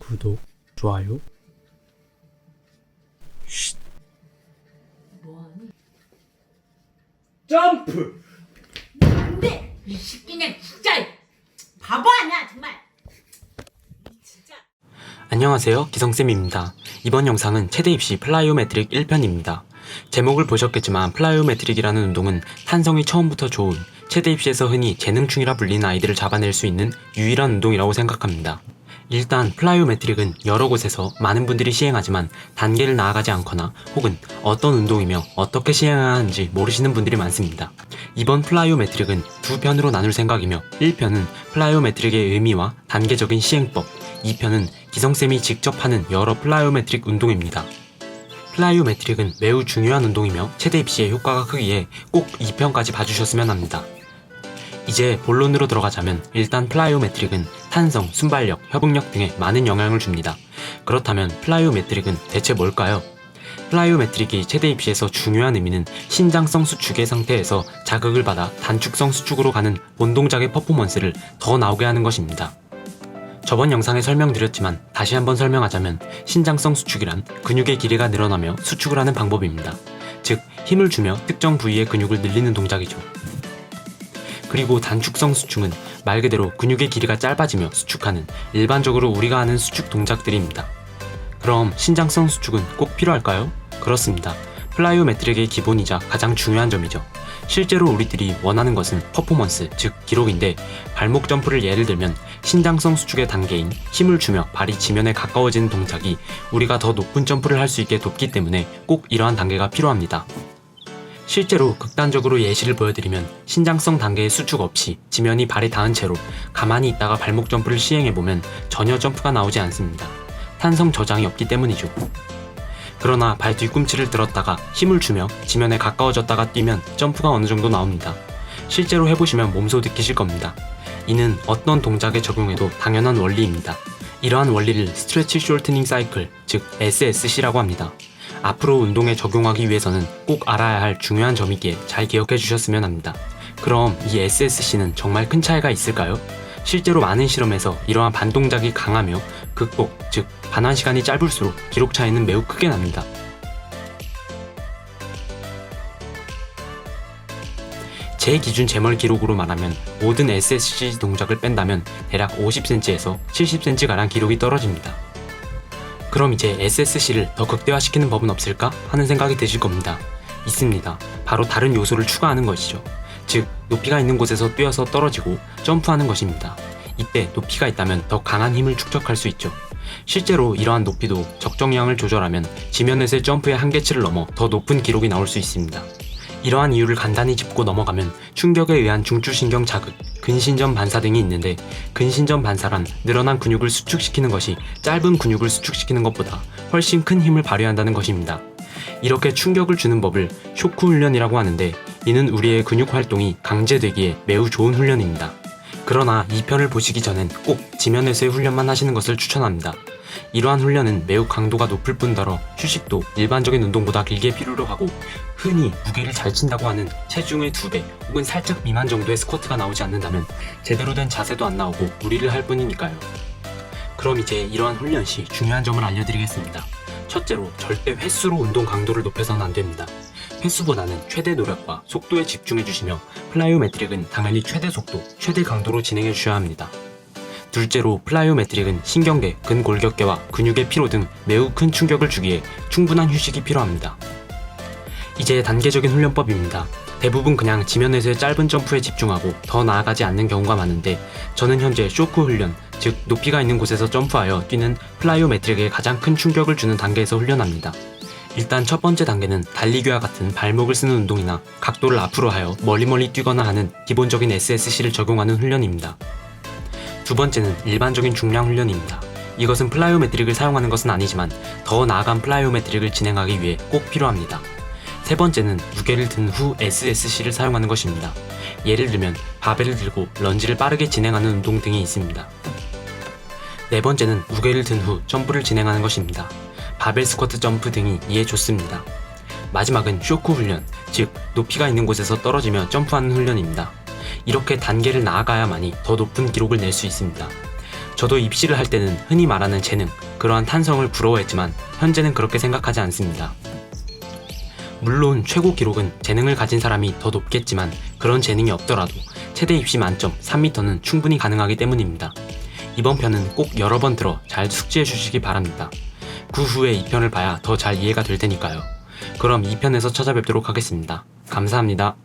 구독, 좋아요. 쉿. 뭐하니? 점프! 안돼! 이 새끼는 진짜 바보 아니야 정말. 진짜. 안녕하세요, 기성쌤입니다. 이번 영상은 최대 입시 플라이오메트릭 1편입니다. 제목을 보셨겠지만 플라이오메트릭이라는 운동은 탄성이 처음부터 좋은 최대 입시에서 흔히 재능충이라 불리는 아이들을 잡아낼 수 있는 유일한 운동이라고 생각합니다. 일단 플라이오메트릭은 여러 곳에서 많은 분들이 시행하지만 단계를 나아가지 않거나 혹은 어떤 운동이며 어떻게 시행해야 하는지 모르시는 분들이 많습니다. 이번 플라이오메트릭은 두 편으로 나눌 생각이며 1편은 플라이오메트릭의 의미와 단계적인 시행법, 2편은 기성쌤이 직접 하는 여러 플라이오메트릭 운동입니다. 플라이오메트릭은 매우 중요한 운동이며 최대 입시에 효과가 크기에 꼭 2편까지 봐주셨으면 합니다. 이제 본론으로 들어가자면 일단 플라이오메트릭은 탄성, 순발력, 협응력 등에 많은 영향을 줍니다. 그렇다면 플라이오메트릭은 대체 뭘까요? 플라이오메트릭이 최대 입시에서 중요한 의미는 신장성 수축의 상태에서 자극을 받아 단축성 수축으로 가는 본동작의 퍼포먼스를 더 나오게 하는 것입니다. 저번 영상에 설명드렸지만 다시 한번 설명하자면 신장성 수축이란 근육의 길이가 늘어나며 수축을 하는 방법입니다. 즉, 힘을 주며 특정 부위의 근육을 늘리는 동작이죠. 그리고 단축성 수축은 말 그대로 근육의 길이가 짧아지며 수축하는 일반적으로 우리가 아는 수축 동작들입니다. 그럼 신장성 수축은 꼭 필요할까요? 그렇습니다. 플라이오메트릭의 기본이자 가장 중요한 점이죠. 실제로 우리들이 원하는 것은 퍼포먼스, 즉 기록인데 발목 점프를 예를 들면 신장성 수축의 단계인 힘을 주며 발이 지면에 가까워지는 동작이 우리가 더 높은 점프를 할 수 있게 돕기 때문에 꼭 이러한 단계가 필요합니다. 실제로 극단적으로 예시를 보여드리면 신장성 단계의 수축 없이 지면이 발에 닿은 채로 가만히 있다가 발목 점프를 시행해보면 전혀 점프가 나오지 않습니다. 탄성 저장이 없기 때문이죠. 그러나 발 뒤꿈치를 들었다가 힘을 주며 지면에 가까워졌다가 뛰면 점프가 어느 정도 나옵니다. 실제로 해보시면 몸소 느끼실 겁니다. 이는 어떤 동작에 적용해도 당연한 원리입니다. 이러한 원리를 스트레치 숄트닝 사이클, 즉 SSC라고 합니다. 앞으로 운동에 적용하기 위해서는 꼭 알아야 할 중요한 점이기에 잘 기억해 주셨으면 합니다. 그럼 이 SSC는 정말 큰 차이가 있을까요? 실제로 많은 실험에서 이러한 반동작이 강하며 극복, 즉 반환 시간이 짧을수록 기록 차이는 매우 크게 납니다. 제 기준 제멀 기록으로 말하면 모든 SSC 동작을 뺀다면 대략 50cm에서 70cm가량 기록이 떨어집니다. 그럼 이제 SSC를 더 극대화시키는 법은 없을까 하는 생각이 드실 겁니다. 있습니다. 바로 다른 요소를 추가하는 것이죠. 즉, 높이가 있는 곳에서 뛰어서 떨어지고 점프하는 것입니다. 이때 높이가 있다면 더 강한 힘을 축적할 수 있죠. 실제로 이러한 높이도 적정량을 조절하면 지면에서의 점프의 한계치를 넘어 더 높은 기록이 나올 수 있습니다. 이러한 이유를 간단히 짚고 넘어가면 충격에 의한 중추신경 자극, 근신전 반사 등이 있는데 근신전 반사란 늘어난 근육을 수축시키는 것이 짧은 근육을 수축시키는 것보다 훨씬 큰 힘을 발휘한다는 것입니다. 이렇게 충격을 주는 법을 쇼크 훈련이라고 하는데 이는 우리의 근육 활동이 강제되기에 매우 좋은 훈련입니다. 그러나 이 편을 보시기 전엔 꼭 지면에서의 훈련만 하시는 것을 추천합니다. 이러한 훈련은 매우 강도가 높을 뿐더러 휴식도 일반적인 운동보다 길게 필요로 하고 흔히 무게를 잘 친다고 하는 체중의 2배 혹은 살짝 미만 정도의 스쿼트가 나오지 않는다면 제대로 된 자세도 안 나오고 무리를 할 뿐이니까요. 그럼 이제 이러한 훈련 시 중요한 점을 알려드리겠습니다. 첫째로 절대 횟수로 운동 강도를 높여서는 안 됩니다. 횟수보다는 최대 노력과 속도에 집중해 주시며 플라이오메트릭은 당연히 최대 속도, 최대 강도로 진행해 주셔야 합니다. 둘째로 플라이오메트릭은 신경계, 근골격계와 근육의 피로 등 매우 큰 충격을 주기에 충분한 휴식이 필요합니다. 이제 단계적인 훈련법입니다. 대부분 그냥 지면에서의 짧은 점프에 집중하고 더 나아가지 않는 경우가 많은데 저는 현재 쇼크 훈련, 즉 높이가 있는 곳에서 점프하여 뛰는 플라이오메트릭에 가장 큰 충격을 주는 단계에서 훈련합니다. 일단 첫 번째 단계는 달리기와 같은 발목을 쓰는 운동이나 각도를 앞으로 하여 멀리 뛰거나 하는 기본적인 SSC를 적용하는 훈련입니다. 두 번째는 일반적인 중량 훈련입니다. 이것은 플라이오메트릭을 사용하는 것은 아니지만 더 나아간 플라이오메트릭을 진행하기 위해 꼭 필요합니다. 세 번째는 무게를 든 후 SSC를 사용하는 것입니다. 예를 들면 바벨을 들고 런지를 빠르게 진행하는 운동 등이 있습니다. 네 번째는 무게를 든 후 점프를 진행하는 것입니다. 바벨 스쿼트 점프 등이 이에 좋습니다. 마지막은 쇼크 훈련, 즉 높이가 있는 곳에서 떨어지며 점프하는 훈련입니다. 이렇게 단계를 나아가야만이 더 높은 기록을 낼 수 있습니다. 저도 입시를 할 때는 흔히 말하는 재능, 그러한 탄성을 부러워했지만 현재는 그렇게 생각하지 않습니다. 물론 최고 기록은 재능을 가진 사람이 더 높겠지만 그런 재능이 없더라도 최대 입시 만점 3m는 충분히 가능하기 때문입니다. 이번 편은 꼭 여러 번 들어 잘 숙지해 주시기 바랍니다. 그 후에 2편을 봐야 더 잘 이해가 될 테니까요. 그럼 2편에서 찾아뵙도록 하겠습니다. 감사합니다.